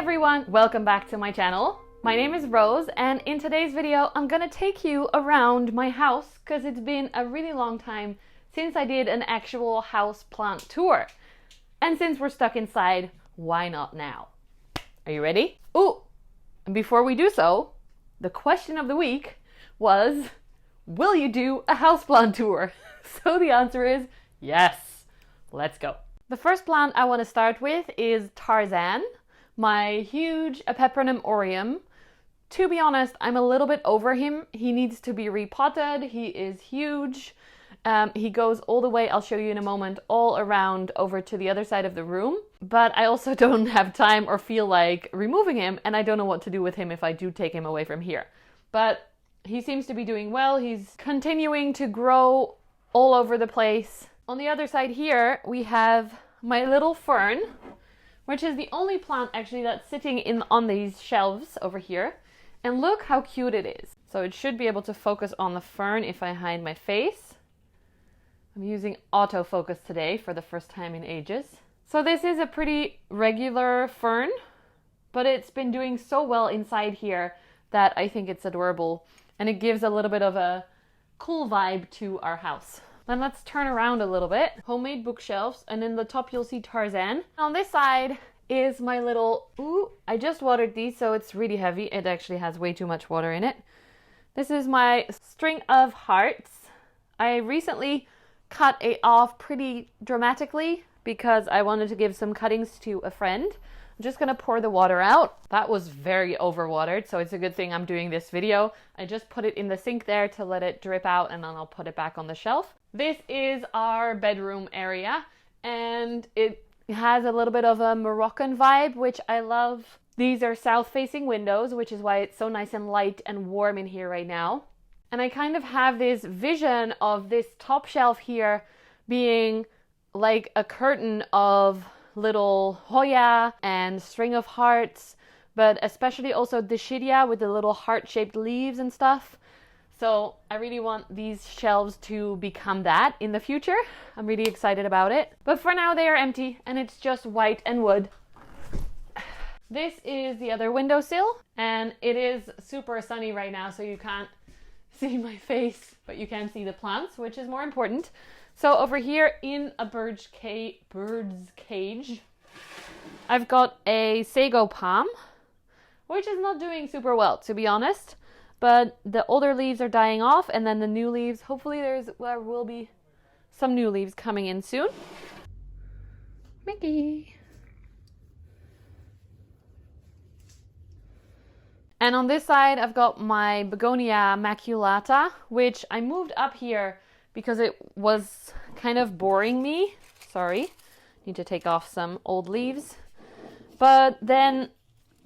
everyone, welcome back to my channel. My name is Rose, and in today's video I'm gonna take you around my house because it's been a really long time since I did an actual house plant tour. And since we're stuck inside, why not now? Are you ready? Ooh, and before we do so, the question of the week was, will you do a houseplant tour? So the answer is yes. Let's go. The first plant I want to start with is Tarzan, my huge Peperomia. To be honest, I'm a little bit over him. He needs to be repotted. He is huge. He goes all the way, I'll show you in a moment, all around over to the other side of the room. But I also don't have time or feel like removing him, and I don't know what to do with him if I do take him away from here. But he seems to be doing well. He's continuing to grow all over the place. On the other side here, we have my little fern, which is the only plant actually that's sitting on these shelves over here. And look how cute it is. So it should be able to focus on the fern if I hide my face. I'm using autofocus today for the first time in ages. So this is a pretty regular fern, but it's been doing so well inside here that I think it's adorable. And it gives a little bit of a cool vibe to our house. Then let's turn around a little bit. Homemade bookshelves, and in the top you'll see Tarzan. On this side is my little, I just watered these, so it's really heavy. It actually has way too much water in it. This is my string of hearts. I recently cut it off pretty dramatically because I wanted to give some cuttings to a friend. I'm just gonna pour the water out. That was very overwatered, so it's a good thing I'm doing this video. I just put it in the sink there to let it drip out, and then I'll put it back on the shelf. This is our bedroom area, and it has a little bit of a Moroccan vibe, which I love. These are south-facing windows, which is why it's so nice and light and warm in here right now. And I kind of have this vision of this top shelf here being like a curtain of little Hoya and string of hearts, but especially also Dischidia with the little heart-shaped leaves and stuff. So I really want these shelves to become that in the future. I'm really excited about it. But for now they are empty and it's just white and wood. This is the other windowsill, and it is super sunny right now, so you can't see my face, but you can see the plants, which is more important. So over here in a bird's cage, I've got a Sago Palm, which is not doing super well, to be honest. But the older leaves are dying off, and then the new leaves, hopefully there will be some new leaves coming in soon. Mickey. And on this side, I've got my Begonia Maculata, which I moved up here because it was kind of boring me. Sorry, need to take off some old leaves. But then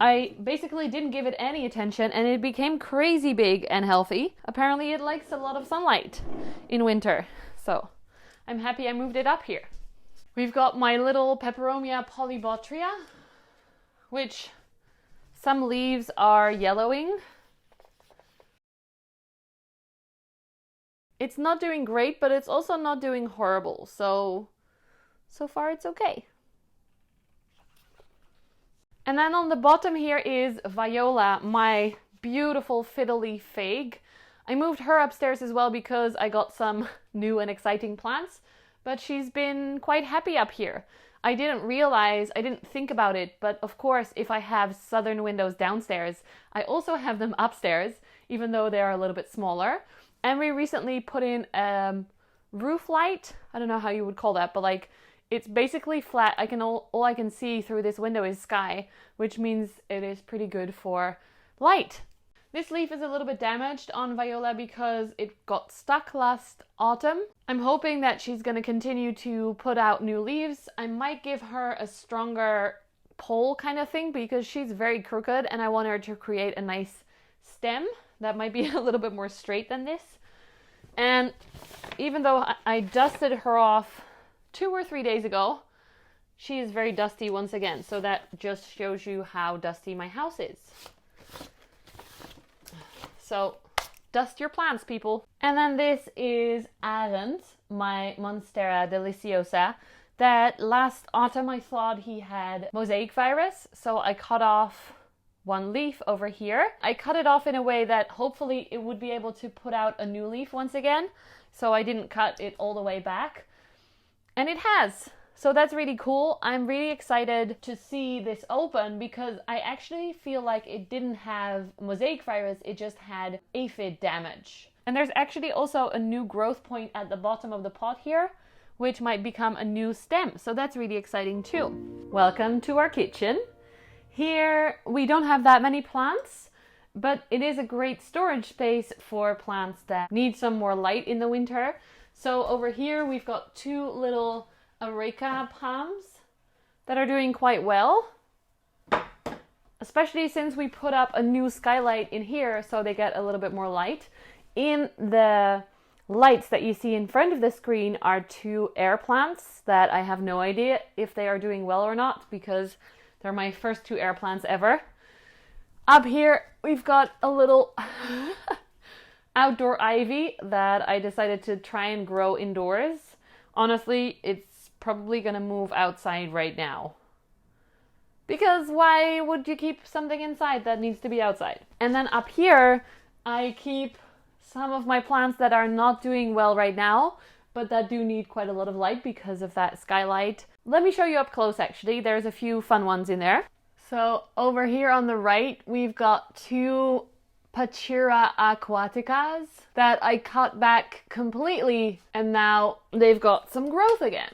I basically didn't give it any attention and it became crazy big and healthy. Apparently it likes a lot of sunlight in winter. So I'm happy I moved it up here. We've got my little Peperomia polybotria, which some leaves are yellowing. It's not doing great, but it's also not doing horrible. So far it's okay. And then on the bottom here is Viola, my beautiful fiddly fig. I moved her upstairs as well because I got some new and exciting plants, but she's been quite happy up here. I didn't think about it, but of course, if I have southern windows downstairs, I also have them upstairs, even though they are a little bit smaller. And we recently put in roof light. I don't know how you would call that, but like, it's basically flat. All I can see through this window is sky, which means it is pretty good for light. This leaf is a little bit damaged on Viola because it got stuck last autumn. I'm hoping that she's going to continue to put out new leaves. I might give her a stronger pole kind of thing because she's very crooked and I want her to create a nice stem that might be a little bit more straight than this. And even though I dusted her off 2 or 3 days ago, she is very dusty once again. So that just shows you how dusty my house is. So dust your plants, people. And then this is Arendt, my Monstera Deliciosa. that last autumn I thought he had mosaic virus, so I cut off one leaf over here. I cut it off in a way that hopefully it would be able to put out a new leaf once again, so I didn't cut it all the way back. And it has. So that's really cool. I'm really excited to see this open because I actually feel like it didn't have mosaic virus, it just had aphid damage. And there's actually also a new growth point at the bottom of the pot here, which might become a new stem. So that's really exciting too. Welcome to our kitchen. Here we don't have that many plants, but it is a great storage space for plants that need some more light in the winter. So over here we've got two little Areca Palms that are doing quite well, especially since we put up a new skylight in here so they get a little bit more light. In the lights that you see in front of the screen are two air plants that I have no idea if they are doing well or not because they're my first two air plants ever. Up here we've got a little outdoor ivy that I decided to try and grow indoors. Honestly, it's probably gonna move outside right now. Because why would you keep something inside that needs to be outside? And then up here, I keep some of my plants that are not doing well right now, but that do need quite a lot of light because of that skylight. Let me show you up close actually. There's a few fun ones in there. So over here on the right, we've got two Pachira Aquaticas that I cut back completely and now they've got some growth again,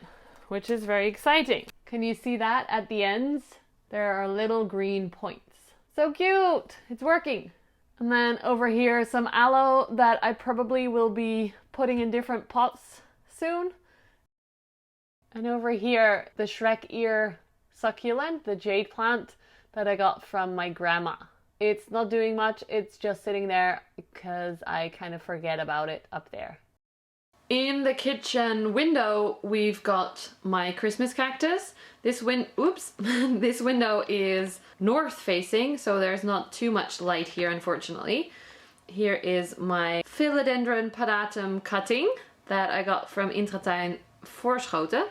which is very exciting. Can you see that at the ends? There are little green points. So cute! It's working. And then over here, some aloe that I probably will be putting in different pots soon. And over here, the Shrek ear succulent, the Jade plant that I got from my grandma. It's not doing much, it's just sitting there because I kind of forget about it up there. In the kitchen window, we've got my Christmas cactus. This this window is north facing, so there's not too much light here, unfortunately. Here is my Philodendron padatum cutting that I got from Intratuin Voorschoten.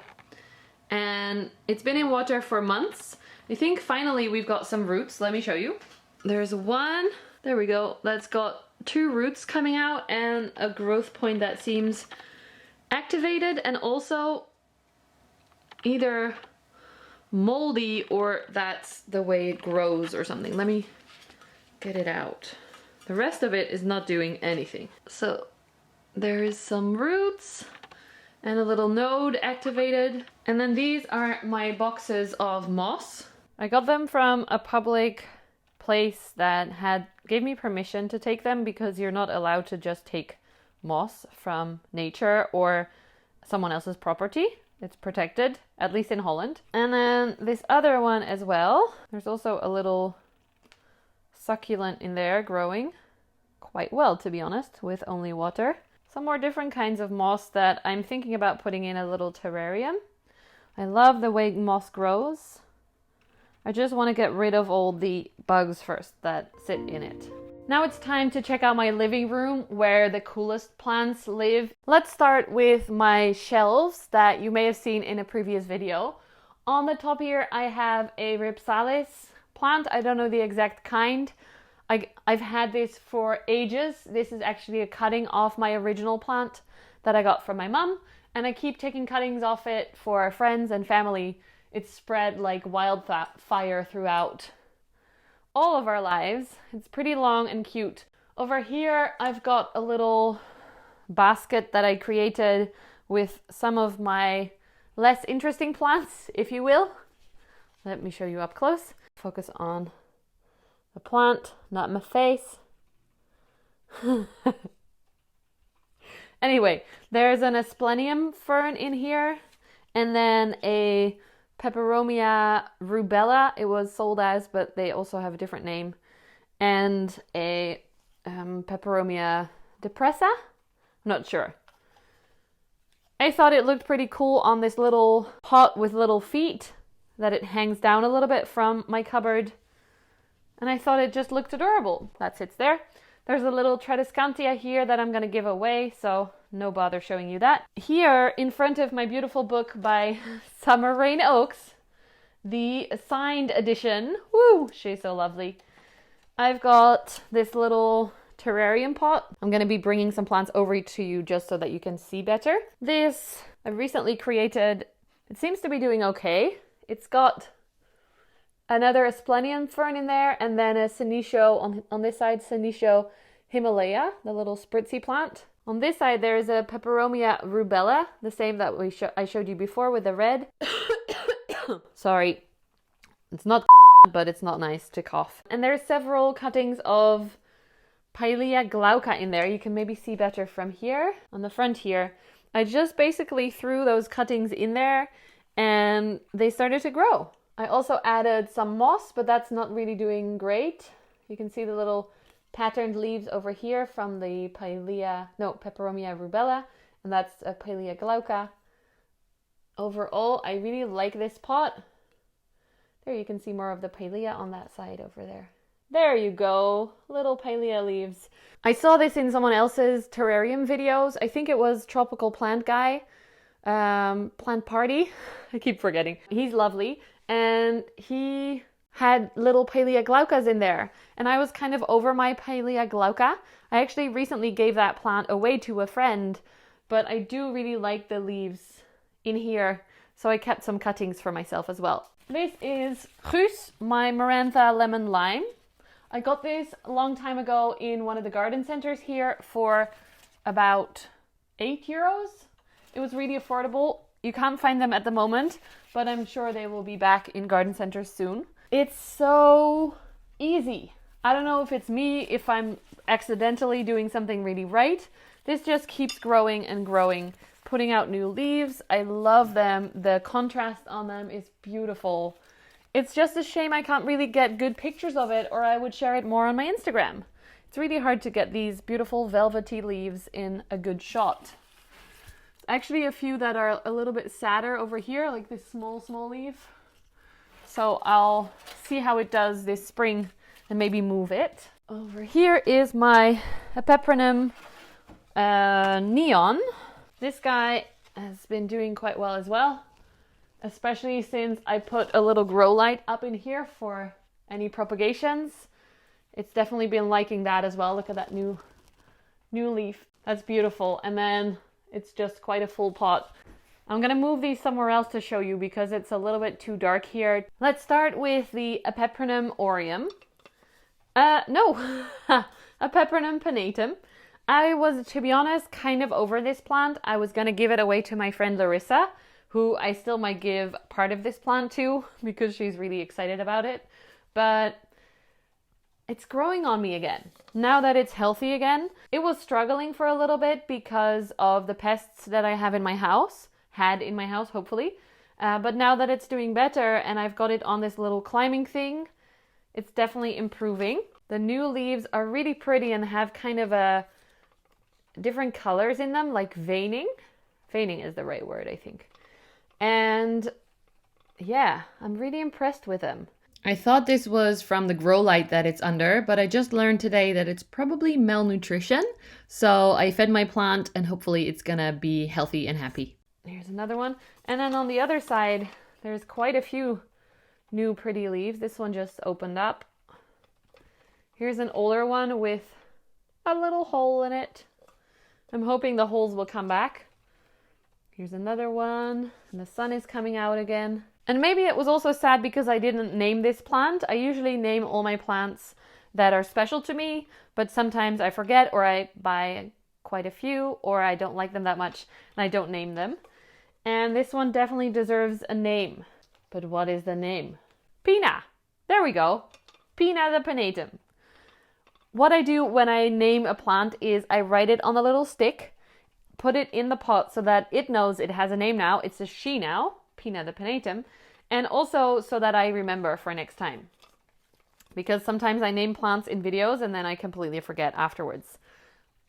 And it's been in water for months. I think finally we've got some roots. Let me show you. There's one, there we go, that's got two roots coming out and a growth point that seems activated and also either moldy or that's the way it grows or something. Let me get it out. The rest of it is not doing anything. So there is some roots and a little node activated. And then these are my boxes of moss. I got them from a public place that gave me permission to take them because you're not allowed to just take moss from nature or someone else's property. It's protected, at least in Holland. And then this other one as well. There's also a little succulent in there growing quite well, to be honest, with only water. Some more different kinds of moss that I'm thinking about putting in a little terrarium. I love the way moss grows. I just want to get rid of all the bugs first that sit in it. Now it's time to check out my living room where the coolest plants live. Let's start with my shelves that you may have seen in a previous video. On the top here I have a Ripsalis plant. I don't know the exact kind. I've had this for ages. This is actually a cutting off my original plant that I got from my mum, and I keep taking cuttings off it for friends and family. It's spread like wildfire throughout all of our lives. It's pretty long and cute. Over here I've got a little basket that I created with some of my less interesting plants, if you will. Let me show you up close. Focus on the plant, not my face. Anyway, there's an Asplenium fern in here and then a Peperomia Rubella, it was sold as, but they also have a different name, and a Peperomia depressa? I'm not sure. I thought it looked pretty cool on this little pot with little feet, that it hangs down a little bit from my cupboard, and I thought it just looked adorable. That sits there. There's a little Tradescantia here that I'm going to give away, so no bother showing you that. Here, in front of my beautiful book by Summer Rain Oaks, the signed edition, woo, she's so lovely. I've got this little terrarium pot. I'm going to be bringing some plants over to you just so that you can see better. This I recently created. It seems to be doing okay. It's got another Asplenium fern in there, and then a Senecio on this side, Senecio Himalaya, the little spritzy plant. On this side, there's a Peperomia Rubella, the same that I showed you before with the red. Sorry, it's not but it's not nice to cough. And there's several cuttings of Pilea glauca in there. You can maybe see better from here on the front here. I just basically threw those cuttings in there and they started to grow. I also added some moss, but that's not really doing great. You can see the little patterned leaves over here from the Peperomia Rubella, and that's a Pilea glauca. Overall, I really like this pot. There you can see more of the Pilea on that side over there. There you go, little Pilea leaves. I saw this in someone else's terrarium videos. I think it was Tropical Plant Guy, Plant Party. I keep forgetting. He's lovely. And he had little Pilea glaucas in there. And I was kind of over my Pilea glauca. I actually recently gave that plant away to a friend, but I do really like the leaves in here. So I kept some cuttings for myself as well. This is Roos, my Maranatha lemon lime. I got this a long time ago in one of the garden centers here for about €8. It was really affordable. You can't find them at the moment, but I'm sure they will be back in garden centers soon. It's so easy. I don't know if it's me, if I'm accidentally doing something really right. This just keeps growing and growing, putting out new leaves. I love them. The contrast on them is beautiful. It's just a shame I can't really get good pictures of it, or I would share it more on my Instagram. It's really hard to get these beautiful velvety leaves in a good shot. Actually a few that are a little bit sadder over here, like this small leaf. So I'll see how it does this spring and maybe move it. Over here is my Peperomia Neon. This guy has been doing quite well as well, especially since I put a little grow light up in here for any propagations. It's definitely been liking that as well. Look at that new leaf. That's beautiful. And then it's just quite a full pot. I'm going to move these somewhere else to show you because it's a little bit too dark here. Let's start with the Peperomia Aureum. A Peperomia Pinnatum. I was, to be honest, kind of over this plant. I was going to give it away to my friend Larissa, who I still might give part of this plant to because she's really excited about it. But it's growing on me again. Now that it's healthy again, it was struggling for a little bit because of the pests that I have in my house, hopefully. But now that it's doing better and I've got it on this little climbing thing, it's definitely improving. The new leaves are really pretty and have kind of a different colors in them, like veining. Veining is the right word, I think. And yeah, I'm really impressed with them. I thought this was from the grow light that it's under, but I just learned today that it's probably malnutrition. So I fed my plant and hopefully it's gonna be healthy and happy. Here's another one. And then on the other side, there's quite a few new pretty leaves. This one just opened up. Here's an older one with a little hole in it. I'm hoping the holes will come back. Here's another one, and the sun is coming out again. And maybe it was also sad because I didn't name this plant. I usually name all my plants that are special to me, but sometimes I forget, or I buy quite a few, or I don't like them that much and I don't name them. And this one definitely deserves a name. But what is the name? Pina. There we go. Pina the Pinnatum. What I do when I name a plant is I write it on a little stick, put it in the pot so that it knows it has a name now. It's a she now, Pina the Pinnatum, and also so that I remember for next time. Because sometimes I name plants in videos and then I completely forget afterwards.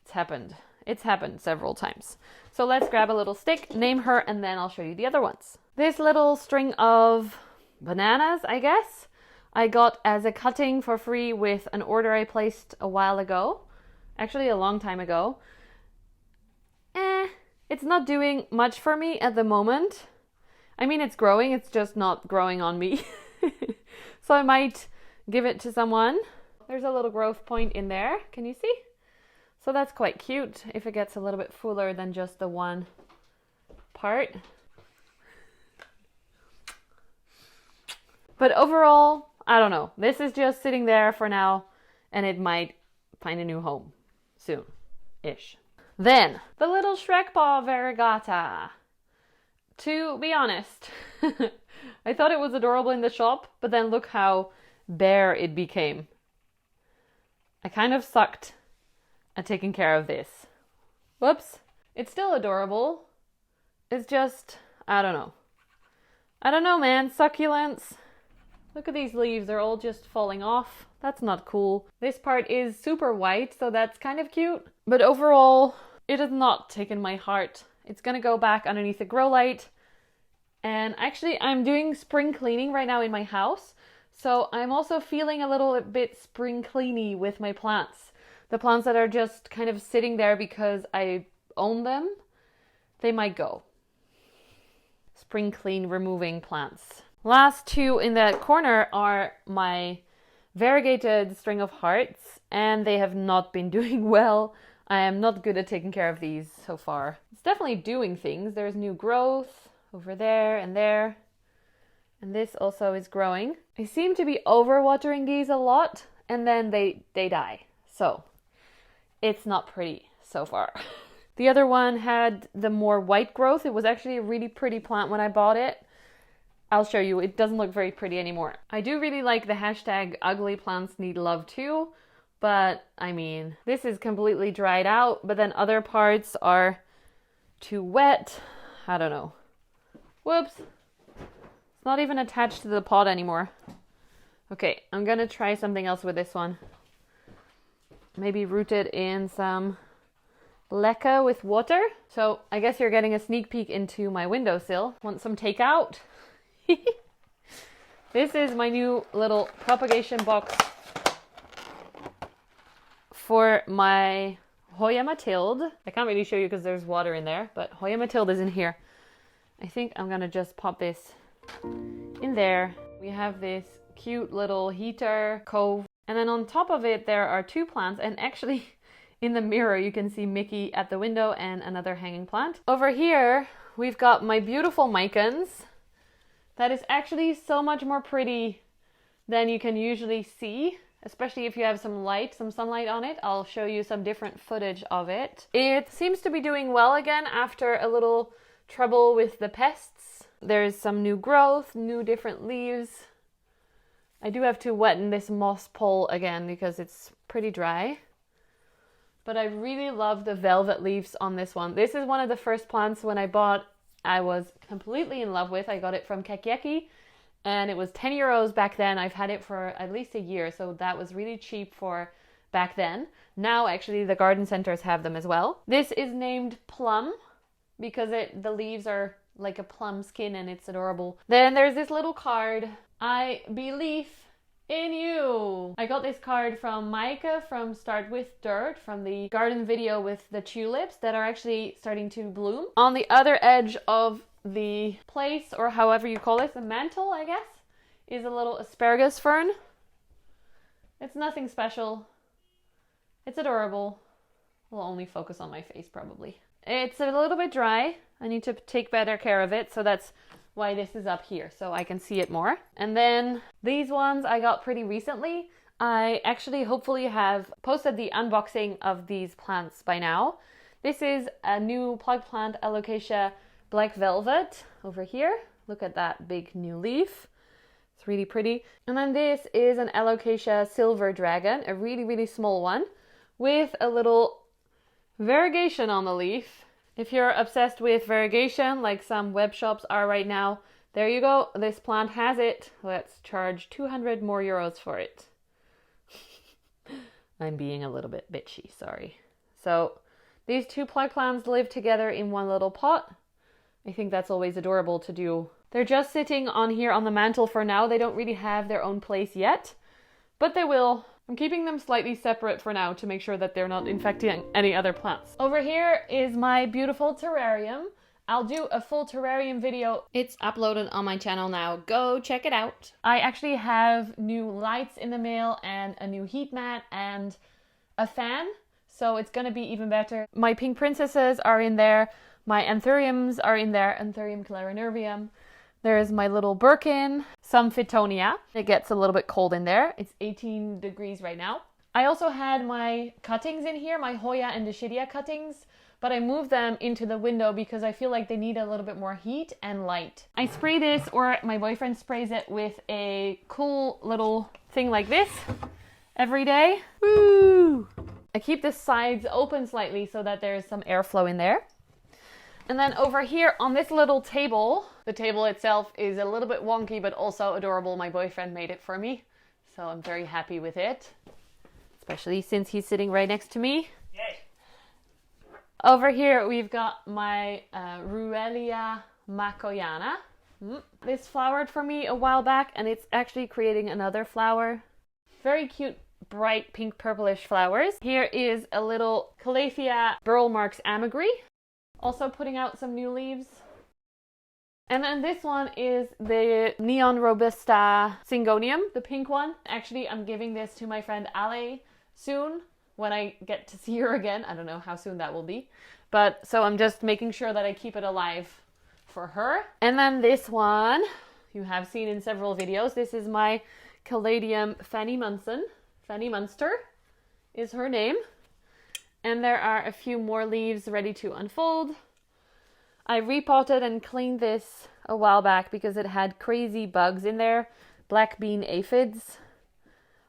It's happened. It's happened several times. So let's grab a little stick, name her, and then I'll show you the other ones. This little string of bananas, I guess, I got as a cutting for free with an order I placed a while ago. actually a long time ago. It's not doing much for me at the moment. I mean, it's growing, it's just not growing on me. So I might give it to someone. There's a little growth point in there, can you see? So that's quite cute if it gets a little bit fuller than just the one part. But overall, I don't know. This is just sitting there for now, and it might find a new home soon-ish. Then, the little Shrek Paw Variegata. To be honest, I thought it was adorable in the shop, but then look how bare it became. I kind of sucked at taking care of this. Whoops. It's still adorable. It's just, I don't know. I don't know, man. Succulents. Look at these leaves. They're all just falling off. That's not cool. This part is super white, so that's kind of cute. But overall, it has not taken my heart. It's gonna go back underneath the grow light. And actually, I'm doing spring cleaning right now in my house. So I'm also feeling a little bit spring cleany with my plants. The plants that are just kind of sitting there because I own them, they might go. Spring clean removing plants. Last two in that corner are my variegated string of hearts, and they have not been doing well. I am not good at taking care of these so far. It's definitely doing things. There's new growth over there, and this also is growing. I seem to be overwatering these a lot, and then they die. So it's not pretty so far. The other one had the more white growth. It was actually a really pretty plant when I bought it. I'll show you. It doesn't look very pretty anymore. I do really like the hashtag ugly plants need love too, but I mean, this is completely dried out, but then other parts are too wet. I don't know. Whoops. It's not even attached to the pot anymore. Okay, I'm gonna try something else with this one. Maybe root it in some leca with water. So I guess you're getting a sneak peek into my windowsill. Want some takeout? This is my new little propagation box for my Hoya Mathilde. I can't really show you because there's water in there, but Hoya Mathilde is in here. I think I'm gonna just pop this in there. We have this cute little heater cove, and then on top of it there are two plants, and actually in the mirror you can see Mickey at the window and another hanging plant. Over here we've got my beautiful micans. That is actually so much more pretty than you can usually see, especially if you have some sunlight on it. I'll show you some different footage of it. It seems to be doing well again after a little trouble with the pests. There's some new growth, new different leaves. I do have to wetten this moss pole again because it's pretty dry. But I really love the velvet leaves on this one. This is one of the first plants when I bought I was completely in love with. I got it from Kekeki and it was 10 euros back then. I've had it for at least a year, so that was really cheap for back then. Now actually the garden centers have them as well. This is named Plum because the leaves are like a plum skin and it's adorable. Then there's this little card. I believe in you. I got this card from Maika from Start With Dirt, from the garden video with the tulips that are actually starting to bloom. On the other edge of the place, or however you call it, the mantle, I guess, is a little Asparagus Fern. It's nothing special. It's adorable. We'll only focus on my face probably. It's a little bit dry. I need to take better care of it, so that's why this is up here, so I can see it more. And then these ones I got pretty recently. I actually hopefully have posted the unboxing of these plants by now. This is a new plug plant, Alocasia Black Velvet over here. Look at that big new leaf. It's really pretty. And then this is an Alocasia Silver Dragon, a really, really small one with a little variegation on the leaf. If you're obsessed with variegation, like some web shops are right now, there you go. This plant has it. Let's charge 200 more euros for it. I'm being a little bit bitchy, sorry. So these two plug plants live together in one little pot. I think that's always adorable to do. They're just sitting on here on the mantle for now. They don't really have their own place yet, but they will. I'm keeping them slightly separate for now to make sure that they're not infecting any other plants. Over here is my beautiful terrarium. I'll do a full terrarium video. It's uploaded on my channel now. Go check it out. I actually have new lights in the mail and a new heat mat and a fan. So it's gonna be even better. My pink princesses are in there. My anthuriums are in there. Anthurium clarinervium. There's my little Birkin, some Fittonia. It gets a little bit cold in there. It's 18 degrees right now. I also had my cuttings in here, my Hoya and Dischidia cuttings, but I moved them into the window because I feel like they need a little bit more heat and light. I spray this, or my boyfriend sprays it with a cool little thing like this every day. Woo! I keep the sides open slightly so that there's some airflow in there. And then over here on this little table, the table itself is a little bit wonky, but also adorable. My boyfriend made it for me, so I'm very happy with it, especially since he's sitting right next to me. Yay. Over here, we've got my Begonia Maculata. This flowered for me a while back, and it's actually creating another flower. Very cute, bright pink purplish flowers. Here is a little Calathea Burl Marks Ambergris. Also putting out some new leaves. And then this one is the Neon Robusta Singhonium, the pink one. Actually, I'm giving this to my friend Aloe soon when I get to see her again. I don't know how soon that will be. But so I'm just making sure that I keep it alive for her. And then this one you have seen in several videos. This is my Caladium Fanny Munson. Fanny Munster is her name. And there are a few more leaves ready to unfold. I repotted and cleaned this a while back because it had crazy bugs in there, black bean aphids.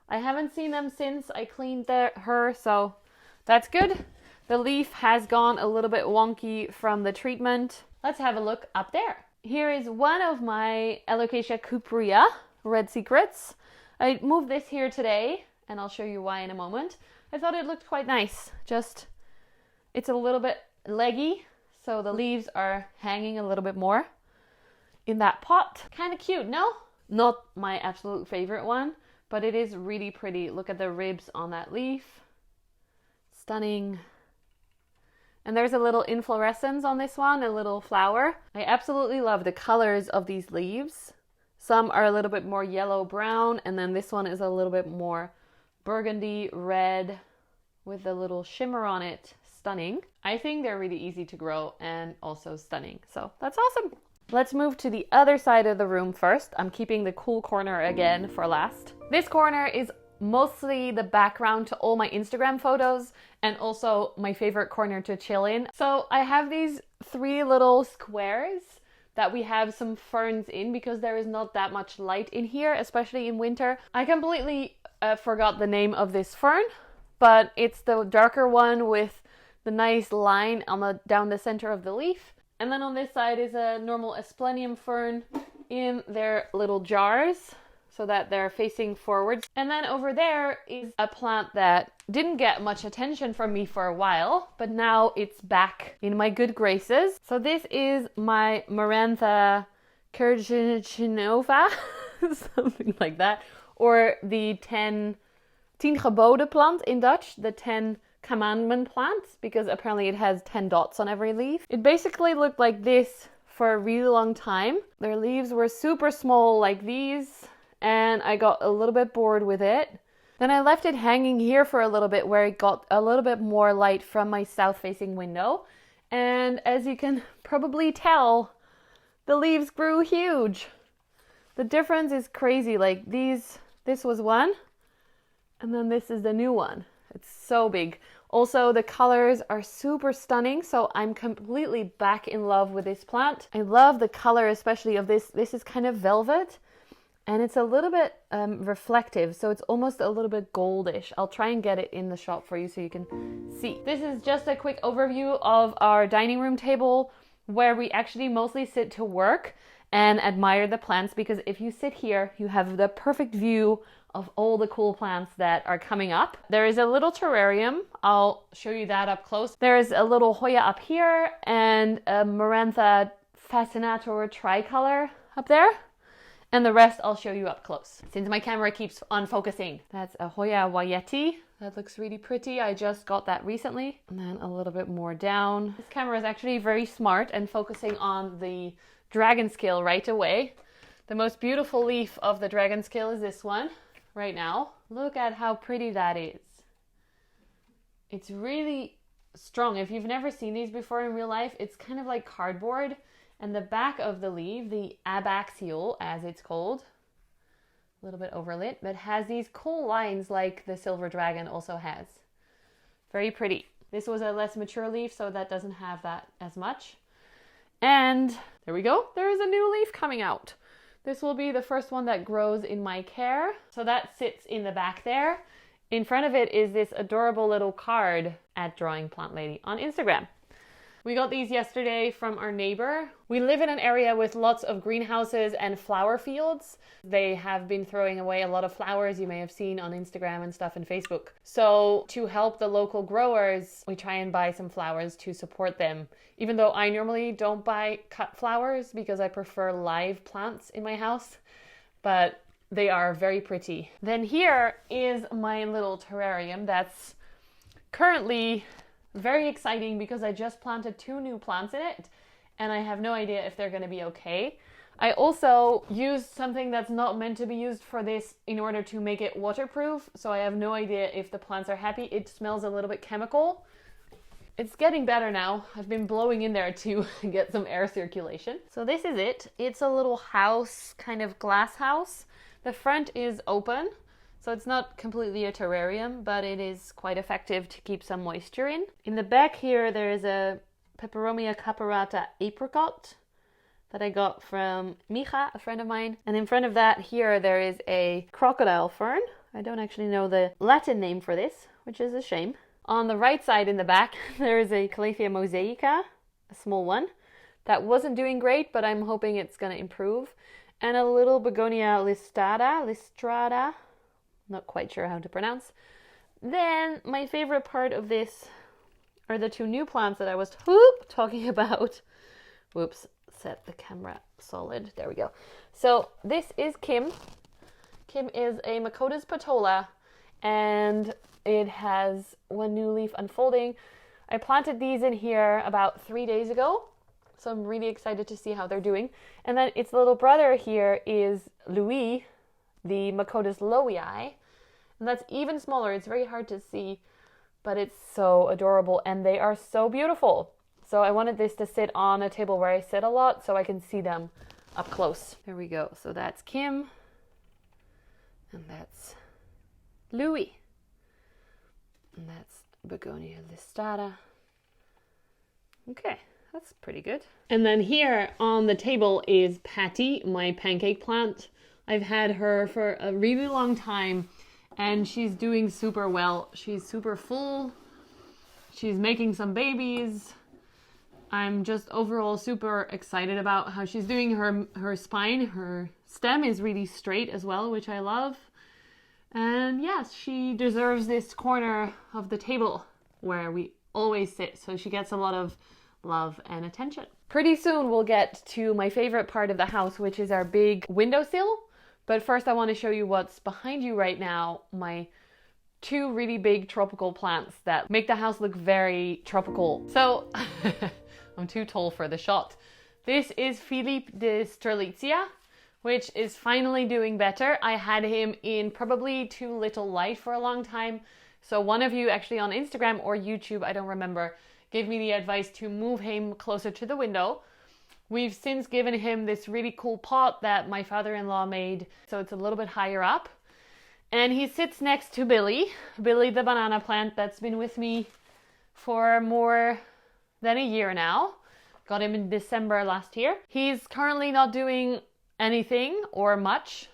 I haven't seen them since I cleaned her, so that's good. The leaf has gone a little bit wonky from the treatment. Let's have a look up there. Here is one of my Alocasia cuprea red secrets. I moved this here today, and I'll show you why in a moment. I thought it looked quite nice. Just, it's a little bit leggy, so the leaves are hanging a little bit more in that pot. Kind of cute, no? Not my absolute favorite one, but it is really pretty. Look at the ribs on that leaf. Stunning. And there's a little inflorescence on this one, a little flower. I absolutely love the colors of these leaves. Some are a little bit more yellow-brown, and then this one is a little bit more burgundy red with a little shimmer on it. Stunning. I think they're really easy to grow and also stunning. So that's awesome. Let's move to the other side of the room first. I'm keeping the cool corner again for last. This corner is mostly the background to all my Instagram photos and also my favorite corner to chill in. So I have these 3 little squares that we have some ferns in because there is not that much light in here, especially in winter. I completely forgot the name of this fern, but it's the darker one with the nice line on down the center of the leaf. And then on this side is a normal Asplenium fern in their little jars so that they're facing forwards. And then over there is a plant that didn't get much attention from me for a while, but now it's back in my good graces. So this is my Maranatha Kergenova, something like that. Or the 10 geboden plant in Dutch, the 10 commandment plant, because apparently it has 10 dots on every leaf. It basically looked like this for a really long time. Their leaves were super small like these, and I got a little bit bored with it. Then I left it hanging here for a little bit where it got a little bit more light from my south-facing window. And as you can probably tell, the leaves grew huge. The difference is crazy. Like this was one, and then this is the new one. It's so big. Also, the colors are super stunning, so I'm completely back in love with this plant. I love the color, especially of this. This is kind of velvet, and it's a little bit reflective, so it's almost a little bit goldish. I'll try and get it in the shop for you so you can see. This is just a quick overview of our dining room table where we actually mostly sit to work and admire the plants, because if you sit here, you have the perfect view of all the cool plants that are coming up. There is a little terrarium. I'll show you that up close. There's a little Hoya up here and a Maranatha Fascinator tricolor up there. and the rest I'll show you up close since my camera keeps on focusing. That's a Hoya Variegata. That looks really pretty. I just got that recently. And then a little bit more down. This camera is actually very smart and focusing on the dragon scale right away. The most beautiful leaf of the dragon scale is this one right now. Look at how pretty that is. It's really strong. If you've never seen these before in real life, it's kind of like cardboard. And the back of the leaf, the abaxial as it's called, a little bit overlit, but has these cool lines like the silver dragon also has. Very pretty. This was a less mature leaf, so that doesn't have that as much. And there we go. There is a new leaf coming out. This will be the first one that grows in my care. So that sits in the back there. In front of it is this adorable little card at Drawing Plant Lady on Instagram. We got these yesterday from our neighbor. We live in an area with lots of greenhouses and flower fields. They have been throwing away a lot of flowers you may have seen on Instagram and stuff and Facebook. So to help the local growers, we try and buy some flowers to support them. Even though I normally don't buy cut flowers because I prefer live plants in my house, but they are very pretty. Then here is my little terrarium that's currently very exciting because I just planted 2 new plants in it and I have no idea if they're going to be okay. I also used something that's not meant to be used for this in order to make it waterproof, so I have no idea if the plants are happy. It smells a little bit chemical. It's getting better now. I've been blowing in there to get some air circulation. So this is it. It's a little house, kind of glass house. The front is open. So it's not completely a terrarium, but it is quite effective to keep some moisture in. In the back here, there is a Peperomia Capurata apricot that I got from Mija, a friend of mine. And in front of that here, there is a Crocodile Fern. I don't actually know the Latin name for this, which is a shame. On the right side in the back, there is a Calathea mosaica, a small one. That wasn't doing great, but I'm hoping it's going to improve. And a little Begonia Listrata. Not quite sure how to pronounce. Then my favorite part of this are the 2 new plants that I was talking about. Whoops, set the camera solid. There we go. So this is Kim. Kim is a Macotus patola and it has 1 new leaf unfolding. I planted these in here about 3 days ago. So I'm really excited to see how they're doing. And then its little brother here is Louis, the Macotus lowii. And that's even smaller. It's very hard to see, but it's so adorable and they are so beautiful. So I wanted this to sit on a table where I sit a lot so I can see them up close. There we go. So that's Kim and that's Louis. And that's Begonia Listrata. Okay, that's pretty good. And then here on the table is Patty, my pancake plant. I've had her for a really long time and she's doing super well. She's super full. She's making some babies. I'm just overall super excited about how she's doing. Her spine, her stem is really straight as well, which I love. And yes, she deserves this corner of the table where we always sit. So she gets a lot of love and attention. Pretty soon we'll get to my favorite part of the house, which is our big windowsill. But first I want to show you what's behind you right now, my 2 really big tropical plants that make the house look very tropical. So, I'm too tall for the shot. This is Philippe de Strelitzia, which is finally doing better. I had him in probably too little light for a long time. So one of you actually on Instagram or YouTube, I don't remember, gave me the advice to move him closer to the window. We've since given him this really cool pot that my father-in-law made, so it's a little bit higher up. And he sits next to Billy the banana plant that's been with me for more than a year now. Got him in December last year. He's currently not doing anything or much,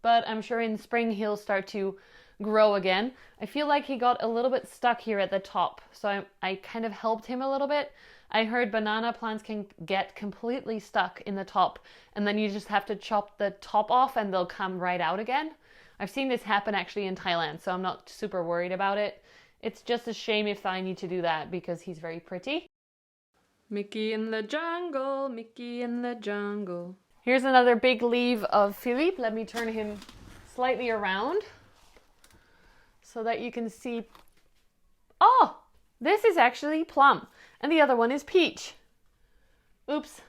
but I'm sure in spring he'll start to grow again. I feel like he got a little bit stuck here at the top, so I kind of helped him a little bit. I heard banana plants can get completely stuck in the top and then you just have to chop the top off and they'll come right out again. I've seen this happen actually in Thailand, so I'm not super worried about it. It's just a shame if I need to do that because he's very pretty. Mickey in the jungle, Mickey in the jungle. Here's another big leaf of Philippe. Let me turn him slightly around so that you can see. Oh, this is actually plum and the other one is peach. Oops.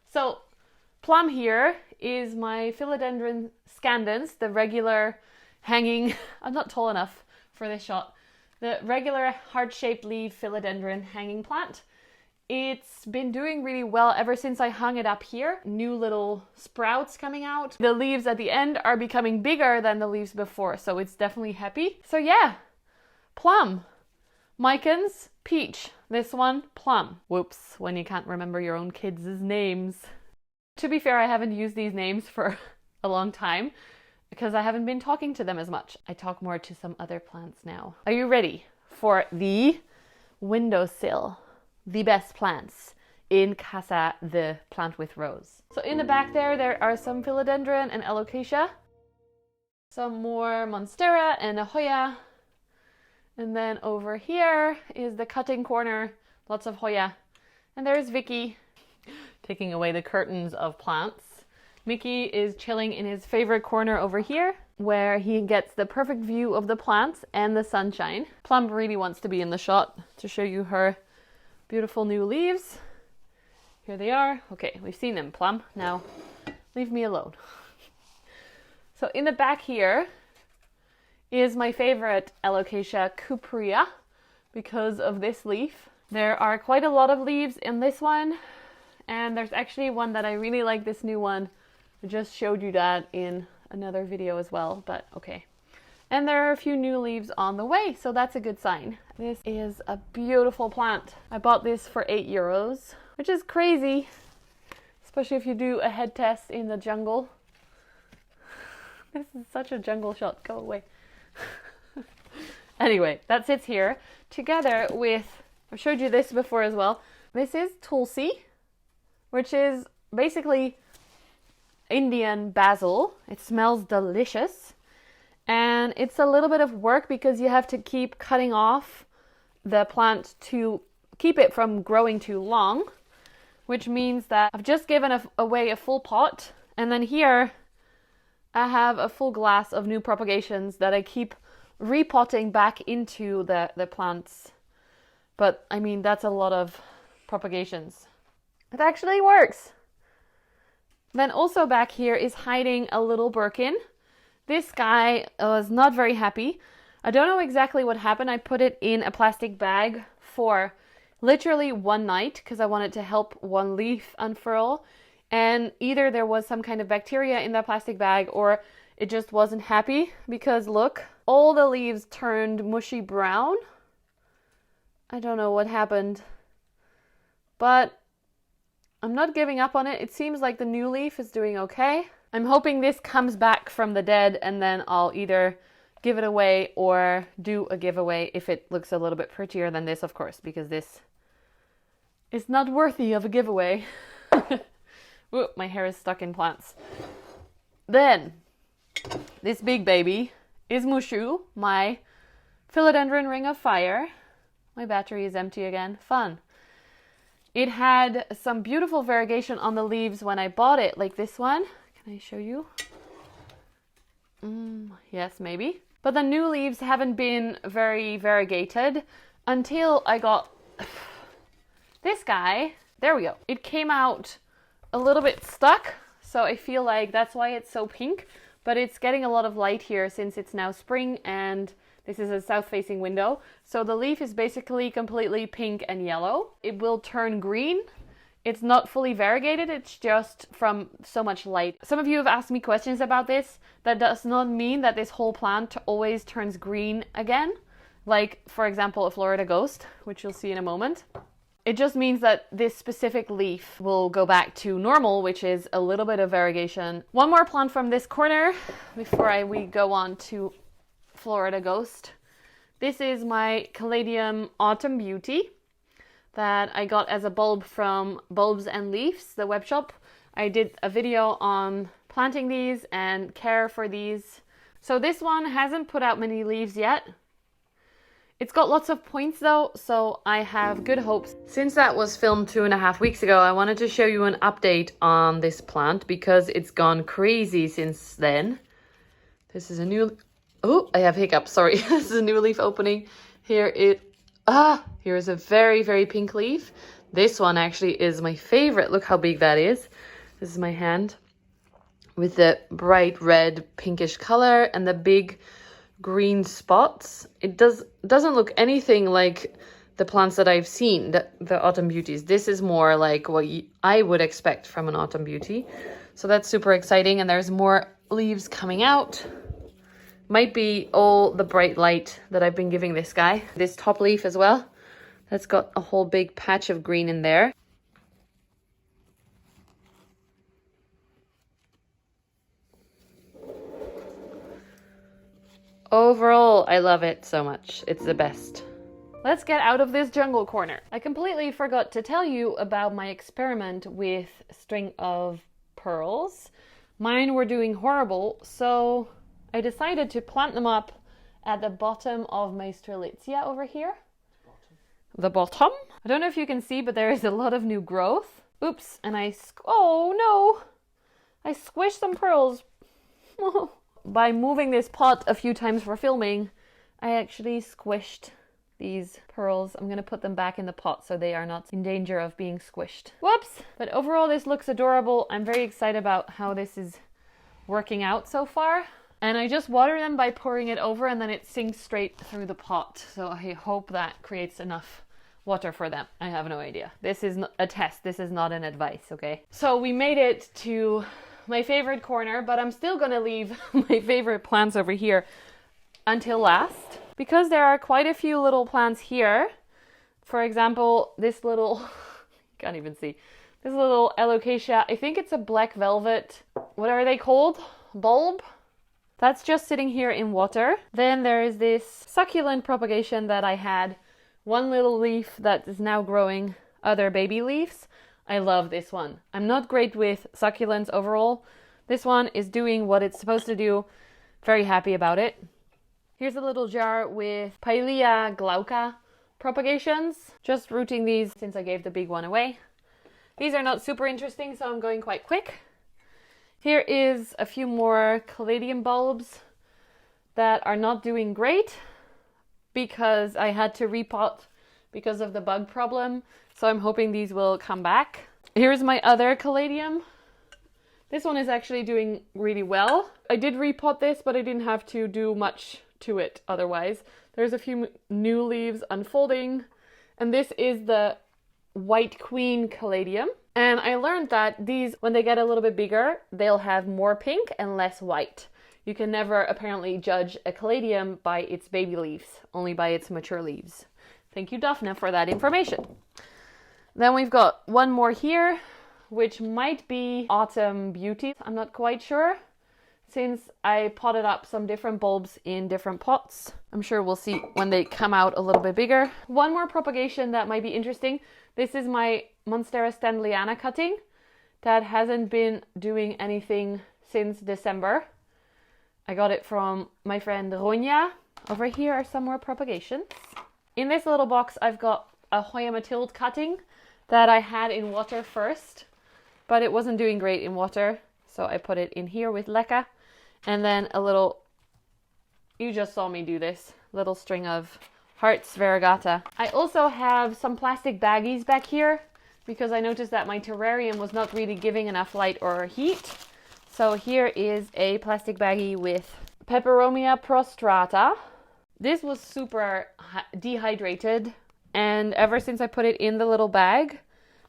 So plum here is my Philodendron scandens, the regular hanging, I'm not tall enough for this shot, the regular heart-shaped leaf Philodendron hanging plant. It's been doing really well ever since I hung it up here. New little sprouts coming out. The leaves at the end are becoming bigger than the leaves before, so it's definitely happy. So yeah, plum, Micans, peach. This one, plum. Whoops, when you can't remember your own kids' names. To be fair, I haven't used these names for a long time because I haven't been talking to them as much. I talk more to some other plants now. Are you ready for the windowsill? The best plants in Casa, the plant with rose. So in the back there are some philodendron and alocasia, some more monstera and a Hoya, and then over here is the cutting corner, lots of Hoya, and there's Vicky taking away the curtains of plants. Mickey is chilling in his favorite corner over here where he gets the perfect view of the plants and the sunshine. Plum really wants to be in the shot to show you her beautiful new leaves. Here they are. Okay, we've seen them, Plum. Now, leave me alone. So in the back here is my favorite Alocasia cuprea because of this leaf. There are quite a lot of leaves in this one, and there's actually one that I really like, this new one. I just showed you that in another video as well, but okay. And there are a few new leaves on the way, so that's a good sign. This is a beautiful plant. I bought this for €8, which is crazy, especially if you do a head test in the jungle. This is such a jungle shot, go away. Anyway, that sits here together with, I've showed you this before as well. This is Tulsi, which is basically Indian basil. It smells delicious. And it's a little bit of work because you have to keep cutting off the plant to keep it from growing too long, which means that I've just given away a full pot, and then here I have a full glass of new propagations that I keep repotting back into the plants. But I mean, that's a lot of propagations. It actually works. Then also back here is hiding a little Birkin. This guy was not very happy. I don't know exactly what happened. I put it in a plastic bag for literally one night because I wanted to help one leaf unfurl. And either there was some kind of bacteria in that plastic bag or it just wasn't happy because look, all the leaves turned mushy brown. I don't know what happened, but I'm not giving up on it. It seems like the new leaf is doing okay. I'm hoping this comes back from the dead and then I'll either give it away or do a giveaway if it looks a little bit prettier than this, of course, because this is not worthy of a giveaway. Ooh, my hair is stuck in plants. Then, this big baby is Mushu, my Philodendron Ring of Fire. My battery is empty again. Fun. It had some beautiful variegation on the leaves when I bought it, like this one. Can I show you? Yes, maybe. But the new leaves haven't been very variegated until I got this guy. There we go. It came out a little bit stuck, so I feel like that's why it's so pink. But it's getting a lot of light here since it's now spring and this is a south-facing window. So the leaf is basically completely pink and yellow. It will turn green. It's not fully variegated, it's just from so much light. Some of you have asked me questions about this. That does not mean that this whole plant always turns green again. Like, for example, a Florida Ghost, which you'll see in a moment. It just means that this specific leaf will go back to normal, which is a little bit of variegation. One more plant from this corner before we go on to Florida Ghost. This is my Caladium Autumn Beauty that I got as a bulb from Bulbs and Leaves, the web shop. I did a video on planting these and care for these. So this one hasn't put out many leaves yet. It's got lots of points though, so I have good hopes. Since that was filmed 2.5 weeks ago, I wanted to show you an update on this plant because it's gone crazy since then. This is a new... Oh, I have hiccups, sorry. This is a new leaf opening. Here's a very, very pink leaf. This one actually is my favorite. Look how big that is. This is my hand with the bright red pinkish color and the big green spots. It doesn't look anything like the plants that I've seen, the autumn beauties. This is more like what I would expect from an autumn beauty. So that's super exciting, and there's more leaves coming out. Might be all the bright light that I've been giving this guy. This top leaf as well. That's got a whole big patch of green in there. Overall, I love it so much. It's the best. Let's get out of this jungle corner. I completely forgot to tell you about my experiment with string of pearls. Mine were doing horrible, so I decided to plant them up at the bottom of my strelitzia over here. The bottom. I don't know if you can see, but there is a lot of new growth. Oops, and oh no! I squished some pearls. By moving this pot a few times for filming, I actually squished these pearls. I'm gonna put them back in the pot so they are not in danger of being squished. Whoops! But overall this looks adorable. I'm very excited about how this is working out so far. And I just water them by pouring it over, and then it sinks straight through the pot. So I hope that creates enough water for them. I have no idea. This is a test. This is not an advice, okay? So we made it to my favorite corner, but I'm still gonna leave my favorite plants over here until last, because there are quite a few little plants here. For example, this little, can't even see, this little alocasia. I think it's a black velvet, what are they called? Bulb? That's just sitting here in water. Then there is this succulent propagation that I had. One little leaf that is now growing other baby leaves. I love this one. I'm not great with succulents overall. This one is doing what it's supposed to do. Very happy about it. Here's a little jar with Pilea glauca propagations. Just rooting these since I gave the big one away. These are not super interesting, so I'm going quite quick. Here is a few more caladium bulbs that are not doing great because I had to repot because of the bug problem. So I'm hoping these will come back. Here's my other caladium. This one is actually doing really well. I did repot this, but I didn't have to do much to it otherwise. There's a few new leaves unfolding. And this is the White Queen caladium. And I learned that these, when they get a little bit bigger, they'll have more pink and less white. You can never apparently judge a caladium by its baby leaves, only by its mature leaves. Thank you, Daphne, for that information. Then we've got one more here, which might be Autumn Beauty. I'm not quite sure, since I potted up some different bulbs in different pots. I'm sure we'll see when they come out a little bit bigger. One more propagation that might be interesting. This is my Monstera Stanleyana cutting that hasn't been doing anything since December. I got it from my friend Riya. Over here are some more propagations. In this little box, I've got a Hoya Mathilde cutting that I had in water first, but it wasn't doing great in water. So I put it in here with leca, and then a little, you just saw me do this, little string of hearts Variegata. I also have some plastic baggies back here because I noticed that my terrarium was not really giving enough light or heat. So here is a plastic baggie with Peperomia Pro Strata. This was super dehydrated, and ever since I put it in the little bag,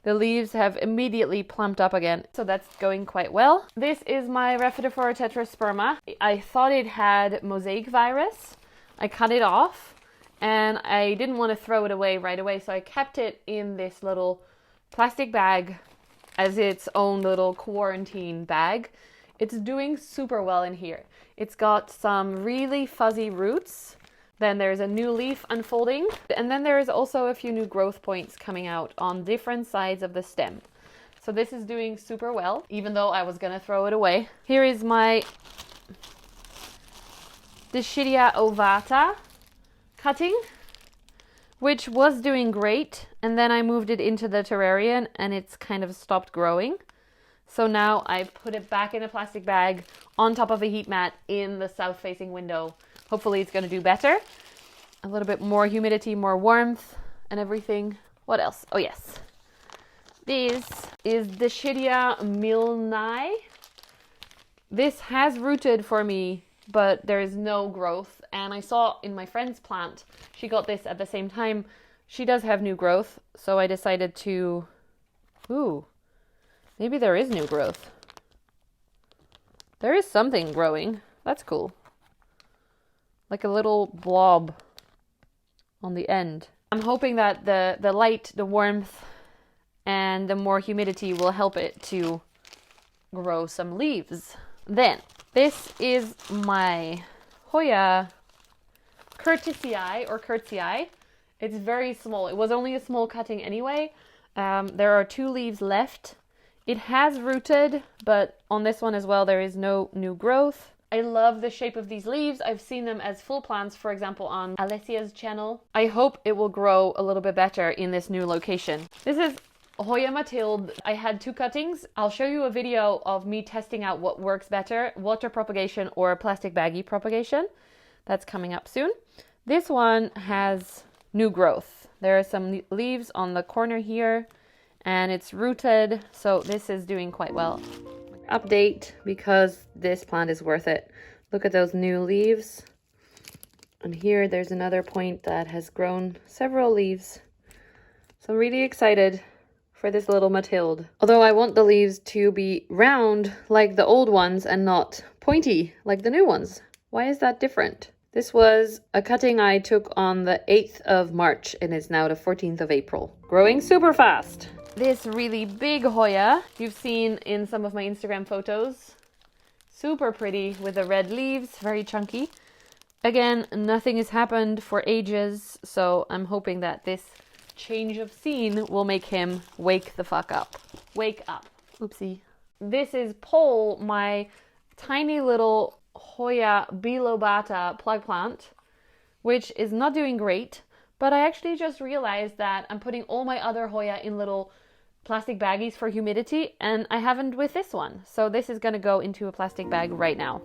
the leaves have immediately plumped up again. So that's going quite well. This is my Rhaphidophora tetrasperma. I thought it had mosaic virus. I cut it off and I didn't want to throw it away right away. So I kept it in this little plastic bag as its own little quarantine bag. It's doing super well in here. It's got some really fuzzy roots. Then there's a new leaf unfolding. And then there is also a few new growth points coming out on different sides of the stem. So this is doing super well, even though I was gonna throw it away. Here is my Hoya Obovata cutting. which was doing great. And then I moved it into the terrarium and it's kind of stopped growing. So now I put it back in a plastic bag on top of a heat mat in the south facing window. Hopefully it's going to do better. A little bit more humidity, more warmth and everything. What else? Oh yes. This is the Pachira Milnai. This has rooted for me, but there is no growth. And I saw in my friend's plant, she got this at the same time. She does have new growth, so I decided to... Ooh, maybe there is new growth. There is something growing. That's cool. Like a little blob on the end. I'm hoping that the light, the warmth, and the more humidity will help it to grow some leaves. Then, this is my Hoya Quor'toth Vi. It's very small. It was only a small cutting anyway. There are 2 leaves left. It has rooted, but on this one as well, there is no new growth. I love the shape of these leaves. I've seen them as full plants, for example, on Alessia's channel. I hope it will grow a little bit better in this new location. This is Hoya Mathilde. I had 2 cuttings. I'll show you a video of me testing out what works better, water propagation or plastic baggie propagation. That's coming up soon. This one has new growth. There are some leaves on the corner here and it's rooted, so this is doing quite well. Update, because this plant is worth it. Look at those new leaves. And here there's another point that has grown several leaves. So I'm really excited for this little Mathilde. Although I want the leaves to be round like the old ones and not pointy like the new ones. Why is that different? This was a cutting I took on the 8th of March and it's now the 14th of April. Growing super fast. This really big Hoya you've seen in some of my Instagram photos. Super pretty with the red leaves, very chunky. Again, nothing has happened for ages, so I'm hoping that this change of scene will make him wake the fuck up. Wake up. Oopsie. This is Pole, my tiny little Hoya Obovata plug plant, which is not doing great, but I actually just realized that I'm putting all my other Hoya in little plastic baggies for humidity, and I haven't with this one. So this is gonna go into a plastic bag right now.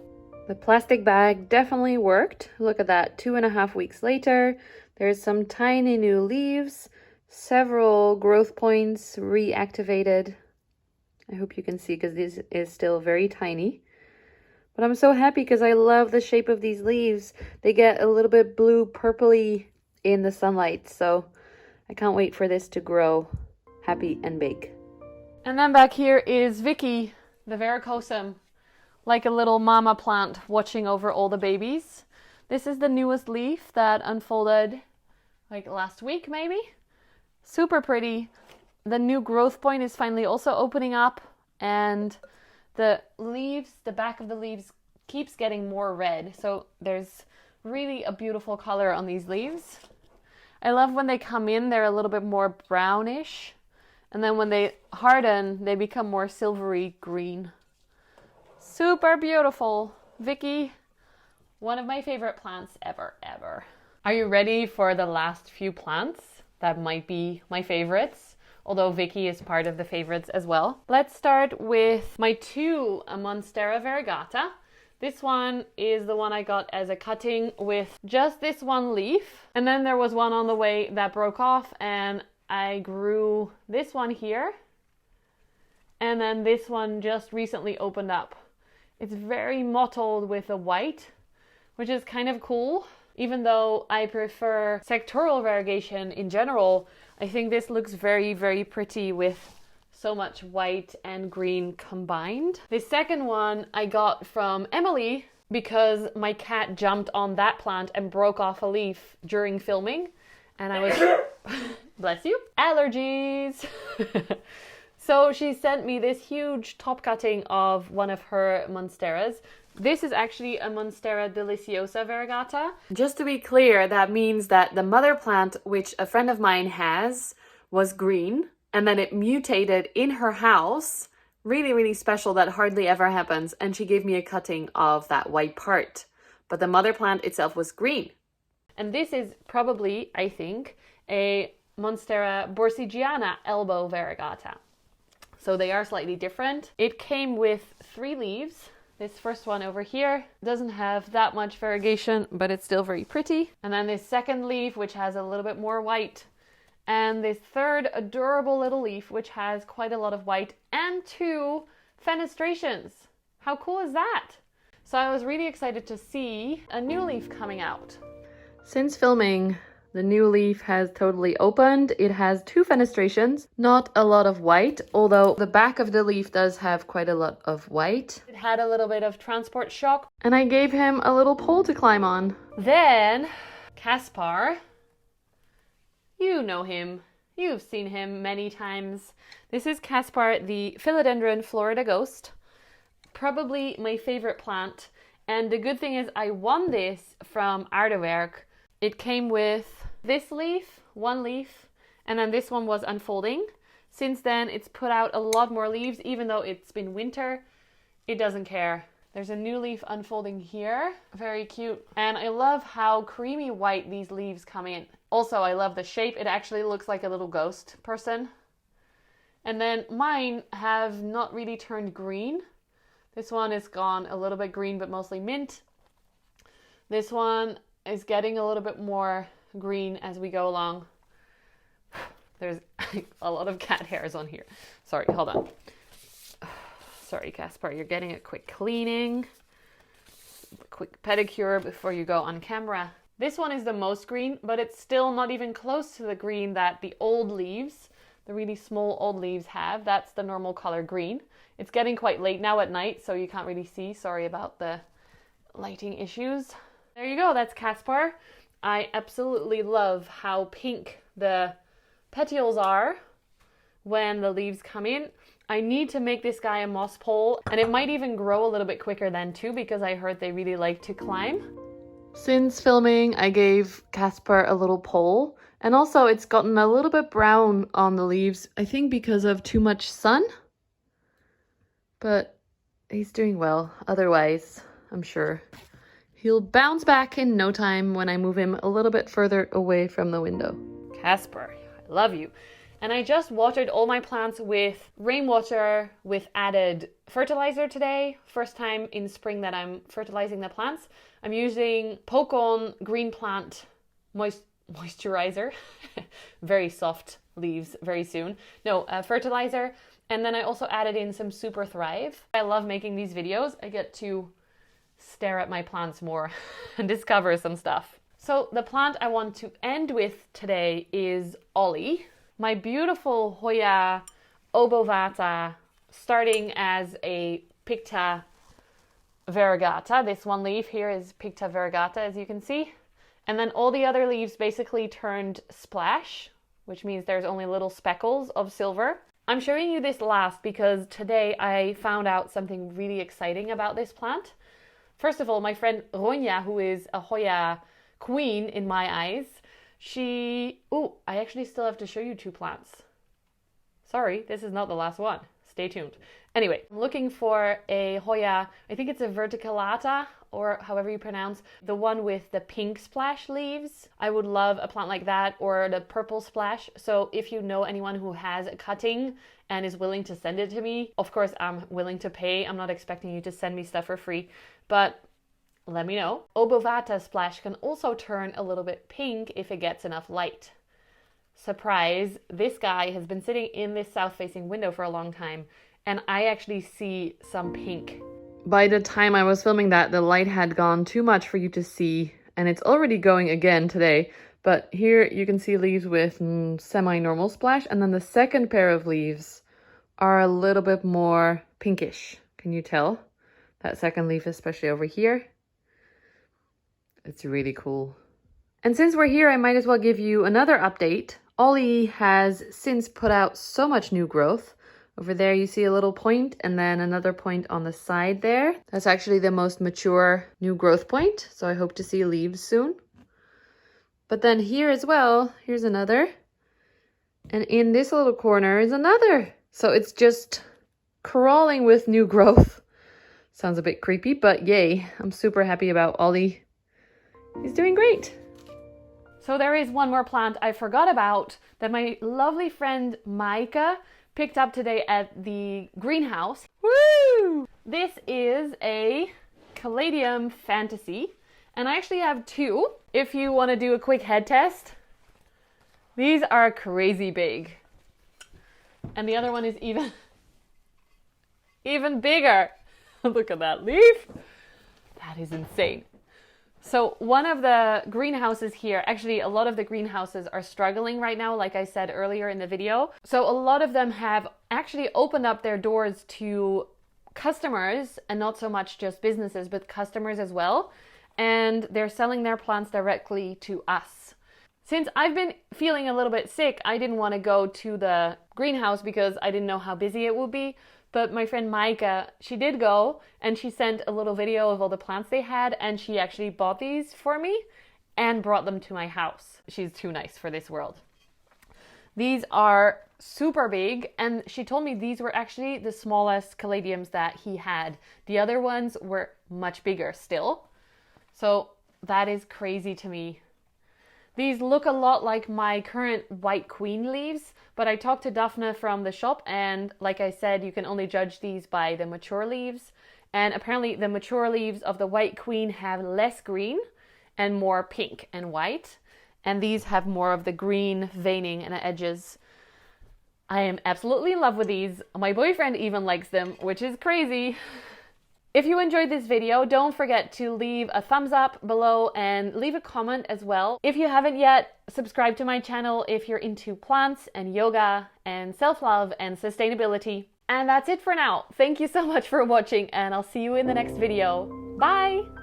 The plastic bag definitely worked. Look at that, 2.5 weeks later. There's some tiny new leaves, several growth points reactivated. I hope you can see because this is still very tiny. But I'm so happy because I love the shape of these leaves. They get a little bit blue purpley in the sunlight, so I can't wait for this to grow happy and big. And then back here is Vicky, the varicosum, like a little mama plant watching over all the babies. This is the newest leaf that unfolded like last week maybe. Super pretty. The new growth point is finally also opening up, and the leaves, the back of the leaves keeps getting more red. So there's really a beautiful color on these leaves. I love when they come in, they're a little bit more brownish. And then when they harden, they become more silvery green. Super beautiful. Vicky, one of my favorite plants ever. Are you ready for the last few plants that might be my favorites? Although Vicky is part of the favorites as well. Let's start with my 2 Monstera Variegata. This one is the one I got as a cutting with just this one leaf. And then there was one on the way that broke off, and I grew this one here. And then this one just recently opened up. It's very mottled with the white, which is kind of cool. Even though I prefer sectoral variegation in general, I think this looks very, very pretty with so much white and green combined. The second one I got from Emily because my cat jumped on that plant and broke off a leaf during filming. And I was, bless you, allergies. So she sent me this huge top cutting of one of her Monsteras. This is actually a Monstera Deliciosa Variegata. Just to be clear, that means that the mother plant, which a friend of mine has, was green, and then it mutated in her house. Really, really special. That hardly ever happens. And she gave me a cutting of that white part. But the mother plant itself was green. And this is probably, I think, a Monstera Borsigiana elbow variegata. So they are slightly different. It came with 3 leaves. This first one over here doesn't have that much variegation, but it's still very pretty. And then this second leaf, which has a little bit more white. And this third adorable little leaf, which has quite a lot of white and 2 fenestrations. How cool is that? So I was really excited to see a new leaf coming out. Since filming, the new leaf has totally opened. It has 2 fenestrations, not a lot of white, although the back of the leaf does have quite a lot of white. It had a little bit of transport shock, and I gave him a little pole to climb on. Then, Caspar, you know him. You've seen him many times. This is Caspar, the Philodendron Florida Ghost. Probably my favorite plant. And the good thing is I won this from Aardewerk. It came with this leaf, 1 leaf, and then this one was unfolding. Since then, it's put out a lot more leaves, even though it's been winter. It doesn't care. There's a new leaf unfolding here. Very cute. And I love how creamy white these leaves come in. Also, I love the shape. It actually looks like a little ghost person. And then mine have not really turned green. This one is gone a little bit green, but mostly mint. This one is getting a little bit more green as we go along. There's a lot of cat hairs on here. Sorry, hold on. Sorry, Caspar, you're getting a quick cleaning. A quick pedicure before you go on camera. This one is the most green, but it's still not even close to the green that the old leaves, the really small old leaves have. That's the normal color green. It's getting quite late now at night, so you can't really see. Sorry about the lighting issues. There you go, that's Caspar. I absolutely love how pink the petioles are when the leaves come in. I need to make this guy a moss pole, and it might even grow a little bit quicker then too, because I heard they really like to climb. Since filming, I gave Caspar a little pole, and also it's gotten a little bit brown on the leaves, I think because of too much sun. But he's doing well. Otherwise, I'm sure he'll bounce back in no time when I move him a little bit further away from the window. Caspar, I love you. And I just watered all my plants with rainwater with added fertilizer today. First time in spring that I'm fertilizing the plants. I'm using Poke-On Green Plant moisturizer. Very soft leaves very soon. No, fertilizer. And then I also added in some Super Thrive. I love making these videos. I get to stare at my plants more and discover some stuff. So the plant I want to end with today is Ollie. My beautiful Hoya Obovata, starting as a Picta Variegata. This one leaf here is Picta Variegata, as you can see. And then all the other leaves basically turned splash, which means there's only little speckles of silver. I'm showing you this last because today I found out something really exciting about this plant. First of all, my friend Ronya, who is a Hoya queen in my eyes, I actually still have to show you 2 plants. Sorry, this is not the last one. Stay tuned. Anyway, I'm looking for a Hoya, I think it's a verticillata, or however you pronounce, the one with the pink splash leaves. I would love a plant like that, or the purple splash. So if you know anyone who has a cutting and is willing to send it to me, of course I'm willing to pay. I'm not expecting you to send me stuff for free, but let me know. Obovata splash can also turn a little bit pink if it gets enough light. Surprise, this guy has been sitting in this south-facing window for a long time, and I actually see some pink. By the time I was filming that, the light had gone too much for you to see, and it's already going again today. But here you can see leaves with semi-normal splash, and then the second pair of leaves are a little bit more pinkish. Can you tell? That second leaf, especially over here. It's really cool. And since we're here, I might as well give you another update. Ollie has since put out so much new growth. Over there you see a little point and then another point on the side there. That's actually the most mature new growth point. So I hope to see leaves soon. But then here as well, here's another. And in this little corner is another. So it's just crawling with new growth. Sounds a bit creepy, but yay. I'm super happy about Ollie. He's doing great. So there is one more plant I forgot about that my lovely friend Micah picked up today at the greenhouse. Woo! This is a Caladium Fantasy, and I actually have two. If you want to do a quick head test, these are crazy big. And the other one is even bigger. Look at that leaf. That is insane. So one of the greenhouses here, actually a lot of the greenhouses are struggling right now, like I said earlier in the video. So a lot of them have actually opened up their doors to customers, and not so much just businesses, but customers as well. And they're selling their plants directly to us. Since I've been feeling a little bit sick, I didn't want to go to the greenhouse because I didn't know how busy it would be. But my friend Micah, she did go, and she sent a little video of all the plants they had, and she actually bought these for me and brought them to my house. She's too nice for this world. These are super big, and she told me these were actually the smallest caladiums that he had. The other ones were much bigger still. So that is crazy to me. These look a lot like my current white queen leaves, but I talked to Daphne from the shop, and like I said, you can only judge these by the mature leaves. And apparently the mature leaves of the white queen have less green and more pink and white. And these have more of the green veining and edges. I am absolutely in love with these. My boyfriend even likes them, which is crazy. If you enjoyed this video, don't forget to leave a thumbs up below and leave a comment as well. If you haven't yet, subscribe to my channel if you're into plants and yoga and self-love and sustainability. And that's it for now. Thank you so much for watching, and I'll see you in the next video. Bye!